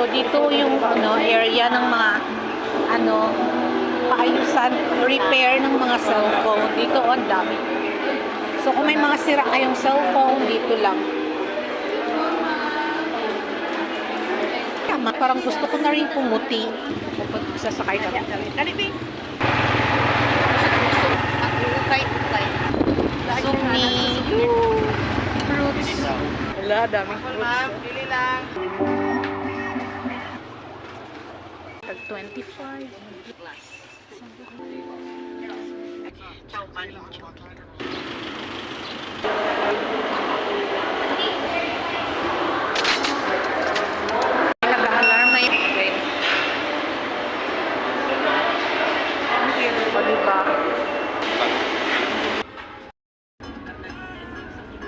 So dito yung area ng mga paayusan, repair ng mga cellphone. Dito ang dami. So kung may mga sira kayong cellphone, dito lang. Tama, parang gusto ko na rin pumuti. Sasakay kami. Kalibing! Sumi. Fruits. Wala, daming fruits. Pili lang. Tag 25.